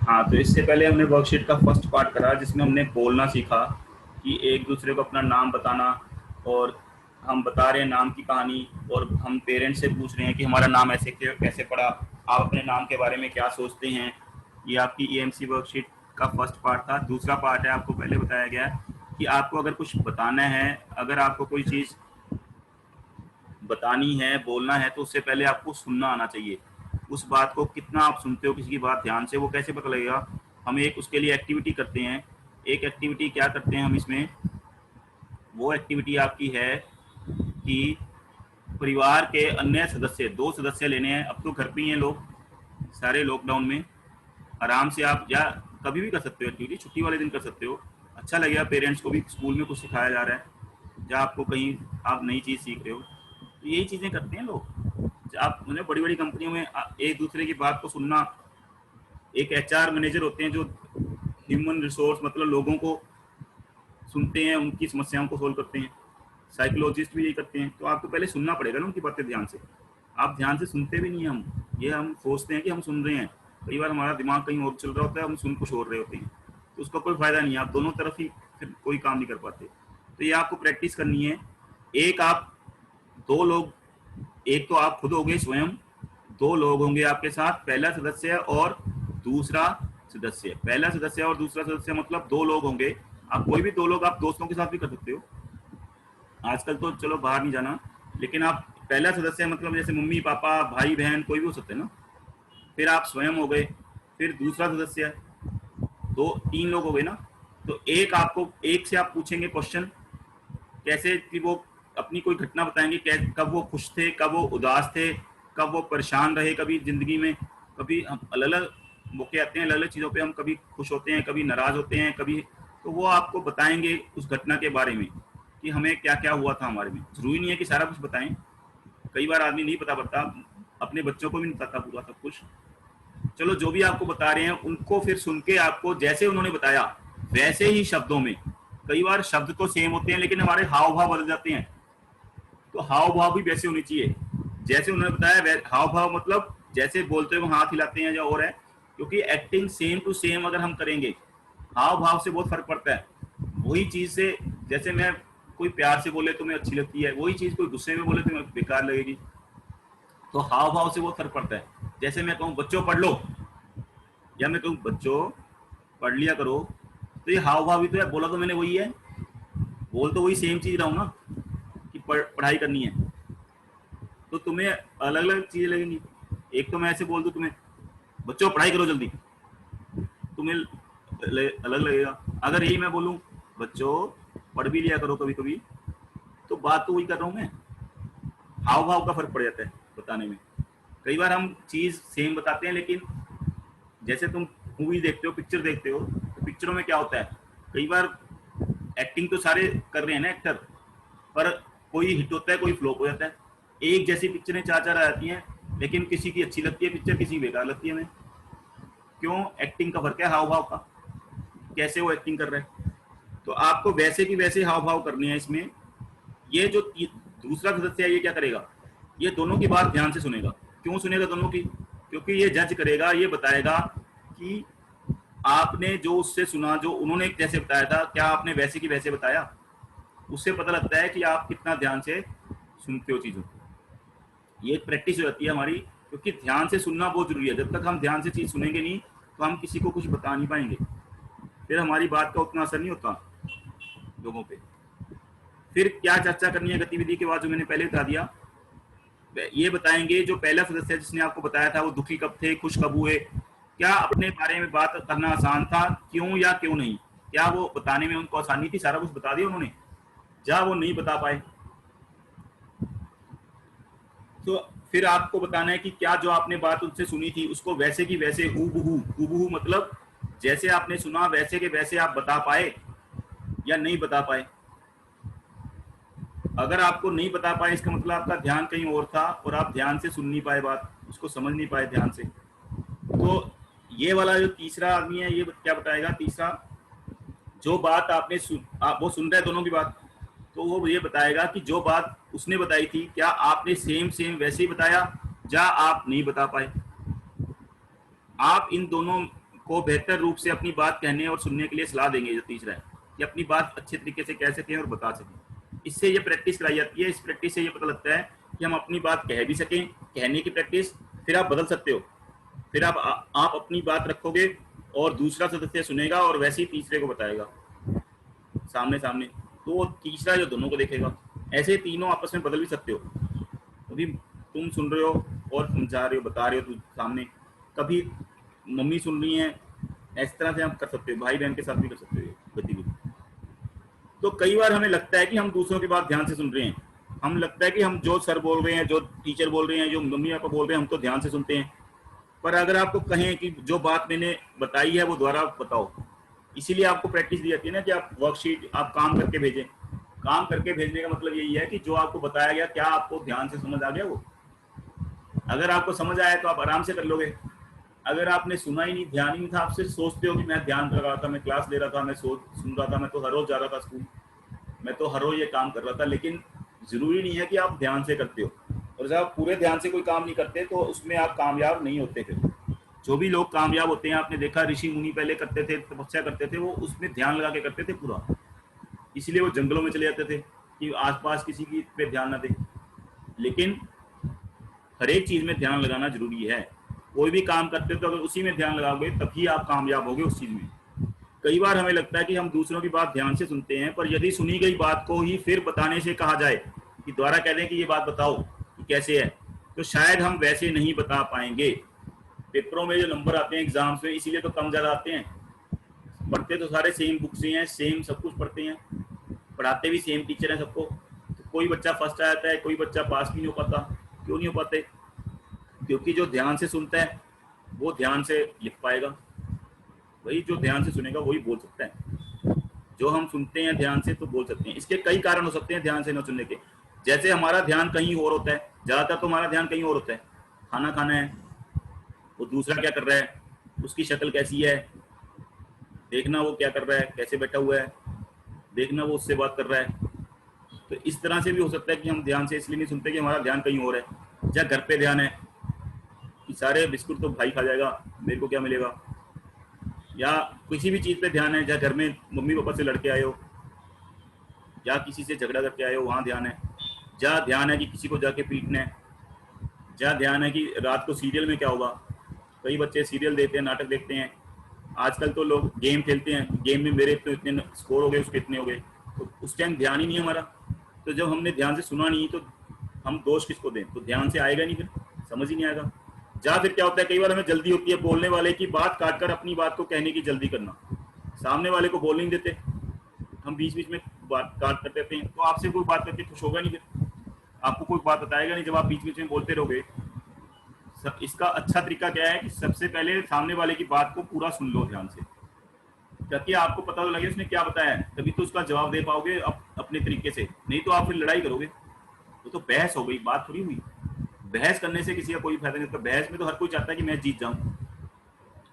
हाँ, तो इससे पहले हमने वर्कशीट का फर्स्ट पार्ट करा जिसमें हमने बोलना सीखा कि एक दूसरे को अपना नाम बताना, और हम बता रहे हैं नाम की कहानी, और हम पेरेंट्स से पूछ रहे हैं कि हमारा नाम ऐसे कैसे पड़ा, आप अपने नाम के बारे में क्या सोचते हैं। ये आपकी ईएमसी वर्कशीट का फर्स्ट पार्ट था। दूसरा पार्ट है, आपको पहले बताया गया कि आपको अगर कुछ बताना है, अगर आपको कोई चीज़ बतानी है, बोलना है, तो उससे पहले आपको सुनना आना चाहिए। उस बात को कितना आप सुनते हो, किसी की बात ध्यान से, वो कैसे पता लगेगा। हम एक उसके लिए एक्टिविटी करते हैं। एक एक्टिविटी क्या करते हैं हम इसमें, वो एक्टिविटी आपकी है कि परिवार के अन्य सदस्य, 2 सदस्य लेने हैं। अब तो घर पे ही हैं लोग, सारे लॉकडाउन में। आराम से आप या कभी भी कर सकते हो एक्टिविटी, छुट्टी वाले दिन कर सकते हो। अच्छा लगेगा, पेरेंट्स को भी स्कूल में कुछ सिखाया जा रहा है, या आपको कहीं आप नई चीज़ सीख रहे हो, तो यही चीज़ें करते हैं लोग। आप उन्हें बड़ी बड़ी कंपनियों में एक दूसरे की बात को सुनना। एक एचआर मैनेजर होते हैं जो ह्यूमन रिसोर्स, मतलब लोगों को सुनते हैं, उनकी समस्याओं को सोल्व करते हैं। साइकोलॉजिस्ट भी यही करते हैं। तो आपको पहले सुनना पड़ेगा ना उनकी बातें ध्यान से। आप ध्यान से सुनते भी नहीं हैं। हम सोचते हैं कि हम सुन रहे हैं, कई बार हमारा दिमाग कहीं और चल रहा होता है, हम सुन कुछ और रहे होते हैं, तो उसका कोई फायदा नहीं है। आप दोनों तरफ ही फिर कोई काम नहीं कर पाते। तो ये आपको प्रैक्टिस करनी है। एक आप, 2 लोग, एक तो आप खुद होंगे स्वयं, 2 लोग होंगे आपके साथ, पहला सदस्य और दूसरा सदस्य। पहला सदस्य और दूसरा सदस्य मतलब 2 लोग होंगे। आप कोई भी 2 लोग आप दोस्तों के साथ भी कर सकते हो। आजकल तो चलो बाहर नहीं जाना, लेकिन आप पहला सदस्य मतलब जैसे मम्मी पापा भाई बहन कोई भी हो सकते हैं ना। फिर आप स्वयं हो गए, फिर दूसरा सदस्य, 2 3 लोग हो गए ना। तो एक से आप पूछेंगे क्वेश्चन, कैसे कि वो अपनी कोई घटना बताएंगे, कब वो खुश थे, कब वो उदास थे, कब वो परेशान रहे कभी जिंदगी में। कभी हम अलग अलग मौके आते हैं, अलग अलग चीज़ों पे हम कभी खुश होते हैं, कभी नाराज होते हैं, कभी, तो वो आपको बताएंगे उस घटना के बारे में कि हमें क्या क्या हुआ था हमारे में। जरूरी नहीं है कि सारा कुछ बताएं, कई बार आदमी नहीं बता अपने बच्चों को भी नहीं बताता पूरा सब कुछ। चलो जो भी आपको बता रहे हैं उनको फिर सुन के आपको जैसे उन्होंने बताया वैसे ही शब्दों में, कई बार शब्द तो सेम होते हैं लेकिन हमारे हाव भाव बदल जाते हैं, तो हाव भाव भी वैसे होने चाहिए जैसे उन्होंने बताया। हाव भाव मतलब जैसे बोलते हुए हाथ हिलाते हैं या और है, क्योंकि एक्टिंग सेम टू सेम अगर हम करेंगे, हाव भाव से बहुत फर्क पड़ता है। वही चीज से, जैसे मैं कोई प्यार से बोले तो मैं अच्छी लगती है, वही चीज कोई गुस्से में बोले तो मैं बेकार लगेगी। तो हाव भाव से बहुत फर्क पड़ता है। जैसे मैं कहूँ बच्चों पढ़ लो, या मैं कहूँ बच्चों पढ़ लिया करो, तो ये हाव भाव भी तो है, बोला तो मैंने वही है, बोल तो वही सेम चीज रहा हूँ ना कि पढ़ाई करनी है। तो तुम्हें अलग अलग चीजें लगेंगी। एक तो मैं ऐसे बोल दूं तुम्हें बच्चों पढ़ाई करो जल्दी, तुम्हें अलग लगेगा। अगर यही मैं बोलूं बच्चों पढ़ भी लिया करो कभी कभी, तो बात तो वही कर रहा हूं मैं। हाव भाव का फर्क पड़ जाता है बताने में। कई बार हम चीज सेम बताते हैं, लेकिन जैसे तुम मूवी देखते हो, पिक्चर देखते हो, तो पिक्चरों में क्या होता है, कई बार एक्टिंग तो सारे कर रहे हैं ना एक्टर, पर कोई हिट होता है, कोई फ्लॉप हो जाता है। एक जैसी पिक्चरें 4 4 आ जाती हैं, लेकिन किसी की अच्छी लगती है पिक्चर, किसी की बेकार लगती है हमें। क्यों? एक्टिंग का फर्क है, हाव भाव का, कैसे वो एक्टिंग कर रहा है। तो आपको वैसे की वैसे हाव भाव करनी है इसमें। ये जो दूसरा सदस्य है ये क्या करेगा, ये दोनों की बात ध्यान से सुनेगा। क्यों सुनेगा दोनों की? क्योंकि ये जज करेगा, ये बताएगा कि आपने जो उससे सुना, जो उन्होंने जैसे बताया था, क्या आपने वैसे की वैसे बताया। उससे पता लगता है कि आप कितना ध्यान से सुनते हो चीज़ों को। ये एक प्रैक्टिस हो जाती है हमारी, क्योंकि ध्यान से सुनना बहुत जरूरी है। जब तक हम ध्यान से चीज़ सुनेंगे नहीं, तो हम किसी को कुछ बता नहीं पाएंगे, फिर हमारी बात का उतना असर नहीं होता लोगों पे। फिर क्या चर्चा करनी है गतिविधि के बाद, जो मैंने पहले बता दिया, ये बताएंगे जो पहला सदस्य जिसने आपको बताया था वो दुखी कब थे, खुश कब हुए, क्या अपने बारे में बात करना आसान था, क्यों या क्यों नहीं, क्या वो बताने में उनको आसानी थी, सारा कुछ बता दिया उन्होंने, या वो नहीं बता पाए। तो फिर आपको बताना है कि क्या जो आपने बात उनसे सुनी थी उसको वैसे की वैसे हूबहू मतलब जैसे आपने सुना वैसे के वैसे आप बता पाए या नहीं बता पाए। अगर आपको नहीं बता पाए, इसका मतलब आपका ध्यान कहीं और था और आप ध्यान से सुन नहीं पाए, बात उसको समझ नहीं पाए ध्यान से। तो ये वाला जो तीसरा आदमी है, ये क्या बताएगा, तीसरा जो बात आपने वो सुन रहे दोनों की बात, तो वो ये बताएगा कि जो बात उसने बताई थी क्या आपने सेम सेम वैसे ही बताया, या आप नहीं बता पाए। आप इन दोनों को बेहतर रूप से अपनी बात कहने और सुनने के लिए सलाह देंगे। जो तीसरा है कि अपनी बात अच्छे तरीके से कह सकें और बता सकें। इससे ये प्रैक्टिस कराई जाती है। इस प्रैक्टिस से ये पता लगता है कि हम अपनी बात कह भी सकें, कहने की प्रैक्टिस, फिर आप बदल सकते हो, फिर आप अपनी बात रखोगे और दूसरा सदस्य सुनेगा और वैसे ही तीसरे को बताएगा सामने सामने, तो वो तीसरा जो दोनों को देखेगा। ऐसे तीनों आपस में बदल भी सकते हो। कभी तुम सुन रहे हो और समझा रहे हो, बता रहे हो तुम सामने, कभी मम्मी सुन रही हैं, इस तरह से आप कर सकते हो। भाई बहन के साथ भी कर सकते हो गतिविधि। तो कई बार हमें लगता है कि हम दूसरों की बात ध्यान से सुन रहे हैं, हम लगता है कि हम जो सर बोल रहे हैं, जो टीचर बोल रहे हैं, जो मम्मी पापा बोल रहे हैं, हम तो ध्यान से सुनते हैं। पर अगर आपको कहें कि जो बात मैंने बताई है वो दोबारा बताओ, इसीलिए आपको प्रैक्टिस दी जाती है ना कि आप वर्कशीट आप काम करके भेजें। काम करके भेजने का मतलब यही है कि जो आपको बताया गया क्या आपको ध्यान से समझ आ गया वो। अगर आपको समझ आया तो आप आराम से कर लोगे। अगर आपने सुना ही नहीं, ध्यान ही नहीं था, आप सिर्फ सोचते हो कि मैं ध्यान कर रहा था, मैं क्लास ले रहा था, मैं सुन रहा था, मैं तो हर रोज जा रहा था स्कूल, मैं तो हर रोज ये काम कर रहा था, लेकिन जरूरी नहीं है कि आप ध्यान से करते हो। और जब आप पूरे ध्यान से कोई काम नहीं करते तो उसमें आप कामयाब नहीं होते। फिर जो भी लोग कामयाब होते हैं, आपने देखा ऋषि मुनि पहले करते थे, तपस्या करते थे, वो उसमें ध्यान लगा के करते थे पूरा। इसलिए वो जंगलों में चले जाते थे कि आसपास किसी की पे ध्यान ना दे। लेकिन हर एक चीज में ध्यान लगाना जरूरी है। कोई भी काम करते हो तो अगर उसी में ध्यान लगाओगे तभी आप कामयाब होगे उस चीज में। कई बार हमें लगता है कि हम दूसरों की बात ध्यान से सुनते हैं, पर यदि सुनी गई बात को ही फिर बताने से कहा जाए कि दोबारा कह दें कि ये बात बताओ कि कैसे है, तो शायद हम वैसे नहीं बता पाएंगे। पेपरों में जो नंबर आते हैं एग्जाम्स में, इसीलिए तो कम ज्यादा आते हैं। पढ़ते तो सारे सेम बुक से हैं, सेम सब कुछ पढ़ते हैं, पढ़ाते भी सेम टीचर हैं सबको। तो कोई बच्चा फर्स्ट आ जाता है, कोई बच्चा पास भी नहीं हो पाता। क्यों नहीं हो पाते? क्योंकि जो ध्यान से सुनता है वो ध्यान से लिख पाएगा, वही जो ध्यान से सुनेगा वही बोल सकता है। जो हम सुनते हैं ध्यान से तो बोल सकते हैं। इसके कई कारण हो सकते हैं ध्यान से न सुनने के। जैसे हमारा ध्यान कहीं और होता है, ज्यादातर तो हमारा ध्यान कहीं और होता है। खाना खाना है, वो दूसरा क्या कर रहा है, उसकी शक्ल कैसी है, देखना वो क्या कर रहा है, कैसे बैठा हुआ है, देखना वो उससे बात कर रहा है। तो इस तरह से भी हो सकता है कि हम ध्यान से इसलिए नहीं सुनते कि हमारा ध्यान कहीं और है। या घर पे ध्यान है कि सारे बिस्कुट तो भाई खा जाएगा, मेरे को क्या मिलेगा। या किसी भी चीज पे ध्यान है, या घर में मम्मी पापा से लड़के आए हो, या किसी से झगड़ा करके आए हो, वहां ध्यान है। या ध्यान है कि किसी को जाके पीटना है। या ध्यान है कि रात को सीरियल में क्या होगा। कई बच्चे सीरियल देखते हैं, नाटक देखते हैं। आजकल तो लोग गेम खेलते हैं, गेम में मेरे तो इतने स्कोर हो गए, उसके इतने हो गए, तो उस टाइम ध्यान ही नहीं हमारा। तो जब हमने ध्यान से सुना नहीं तो हम दोष किसको दें? तो ध्यान से आएगा नहीं, फिर समझ ही नहीं आएगा। या फिर क्या होता है, कई बार हमें जल्दी होती है, बोलने वाले की बात काटकर अपनी बात को कहने की जल्दी करना। सामने वाले को बोल नहीं देते, हम बीच बीच में बात काट कर देते हैं। तो आपसे कोई बात करके खुश होगा नहीं, फिर आपको कोई बात बताएगा नहीं जब आप बीच बीच में बोलते रहोगे। इसका अच्छा तरीका क्या है कि सबसे पहले सामने वाले की बात को पूरा सुन लो ध्यान से, ताकि आपको पता तो लगे उसने क्या बताया है, तभी तो उसका जवाब दे पाओगे अपने तरीके से। नहीं तो आप फिर लड़ाई करोगे, तो बहस हो गई, बात थोड़ी हुई। बहस करने से किसी का कोई फायदा नहीं होता। बहस में तो हर कोई चाहता है कि मैं जीत जाऊं।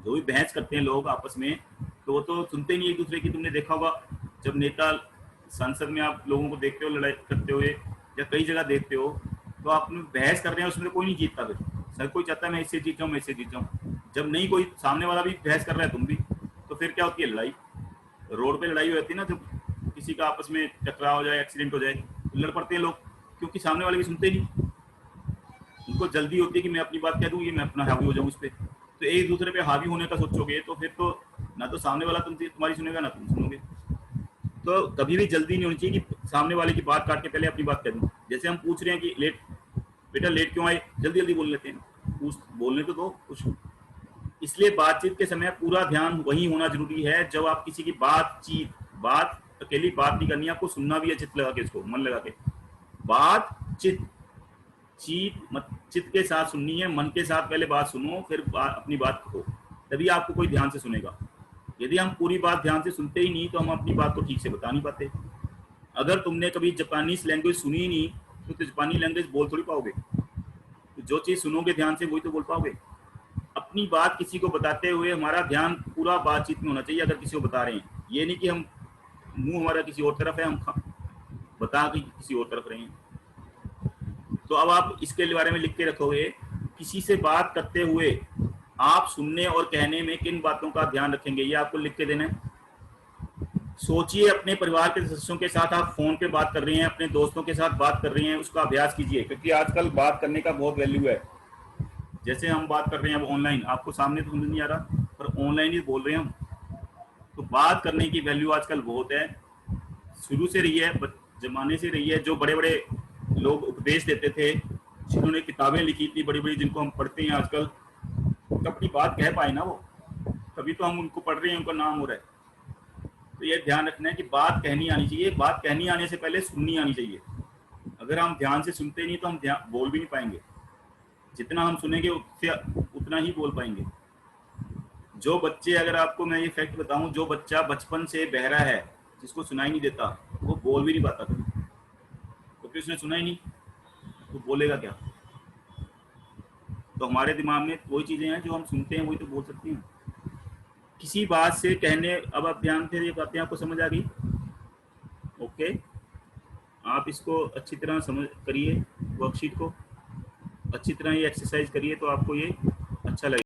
जो भी बहस करते हैं लोग आपस में, तो वो तो सुनते नहीं एक दूसरे की। तुमने देखा होगा जब नेता संसद में आप लोगों को देखते हो लड़ाई करते हुए, या कई जगह देखते हो, तो आप बहस कर रहे हैं, उसमें कोई नहीं जीतता। फिर हर कोई चाहता है मैं इससे जीत जाऊँ, मैं इससे जीत जाऊँ। जब नहीं कोई सामने वाला भी बहस कर रहा है, तुम भी, तो फिर क्या होती है? लड़ाई। रोड पे लड़ाई हो जाती है ना, जब किसी का आपस में टकराव हो जाए, एक्सीडेंट हो जाए, तो लड़ पड़ते हैं लोग, क्योंकि सामने वाले भी सुनते नहीं। उनको जल्दी होती है कि मैं अपनी बात कह दूं, ये मैं अपना हावी हो जाऊं उस पर। तो एक दूसरे पे हावी होने का सोचोगे तो फिर तो ना तो सामने वाला तुम्हारी सुनेगा, ना तुम सुनोगे। तो कभी भी जल्दी नहीं होनी चाहिए कि सामने वाले की बात काट के पहले अपनी बात कह दूं। जैसे हम पूछ रहे हैं कि लेट बेटा लेट क्यों आए, जल्दी जल्दी बोल लेते हैं, बोलने तो दो कुछ। इसलिए बातचीत के समय पूरा ध्यान वही होना जरूरी है। जब आप किसी की बात अकेली बात नहीं करनी, आपको सुनना भी है चित्त लगा के, इसको मन लगा के। बातचीत चित्त के साथ सुननी है, मन के साथ पहले बात सुनो, फिर अपनी बात कहो, तभी आपको कोई ध्यान से सुनेगा। यदि हम पूरी बात ध्यान से सुनते ही नहीं तो हम अपनी बात को ठीक से बता नहीं पाते। अगर तुमने कभी जापानीज लैंग्वेज सुनी ही नहीं तो जापानी लैंग्वेज बोल थोड़ी पाओगे। तो जो चीज सुनोगे ध्यान से वही तो बोल पाओगे। अपनी बात किसी को बताते हुए हमारा ध्यान पूरा बातचीत में होना चाहिए। अगर किसी को बता रहे हैं, ये नहीं कि हम मुंह हमारा किसी और तरफ है, हम बता के किसी और तरफ रहे हैं। तो अब आप इसके बारे में लिख के रखोगे, किसी से बात करते हुए आप सुनने और कहने में किन बातों का ध्यान रखेंगे, ये आपको लिख के देना है। सोचिए, अपने परिवार के सदस्यों के साथ आप फोन पे बात कर रहे हैं, अपने दोस्तों के साथ बात कर रहे हैं, उसका अभ्यास कीजिए, क्योंकि आजकल बात करने का बहुत वैल्यू है। जैसे हम बात कर रहे हैं अब ऑनलाइन, आपको सामने तो समझ नहीं आ रहा, पर ऑनलाइन ही बोल रहे हैं हम, तो बात करने की वैल्यू आजकल बहुत है। शुरू से रही है, जमाने से रही है। जो बड़े बड़े लोग उपदेश देते थे, जिन्होंने किताबें लिखी थी बड़ी बड़ी, जिनको हम पढ़ते हैं आजकल, तो अपनी बात कह पाए ना वो, तभी तो हम उनको पढ़ रहे हैं, उनका नाम हो रहा है। तो ये ध्यान रखना है कि बात कहनी आनी चाहिए। बात कहनी आने से पहले सुननी आनी चाहिए। अगर हम ध्यान से सुनते नहीं तो हम बोल भी नहीं पाएंगे। जितना हम सुनेंगे उससे उतना ही बोल पाएंगे। जो बच्चे, अगर आपको मैं ये फैक्ट बताऊं, जो बच्चा बचपन से बहरा है, जिसको सुनाई नहीं देता, वो बोल भी नहीं पाता कभी, क्योंकि उसने सुना ही नहीं, तो बोलेगा क्या। तो हमारे दिमाग में वही चीजें हैं जो हम सुनते हैं, वही तो बोल सकते हैं। किसी बात से कहने, अब आप ध्यान से ये बातें आपको समझ आ गई? ओके, आप इसको अच्छी तरह समझ करिए, वर्कशीट को अच्छी तरह ये एक्सरसाइज करिए, तो आपको ये अच्छा लगेगा।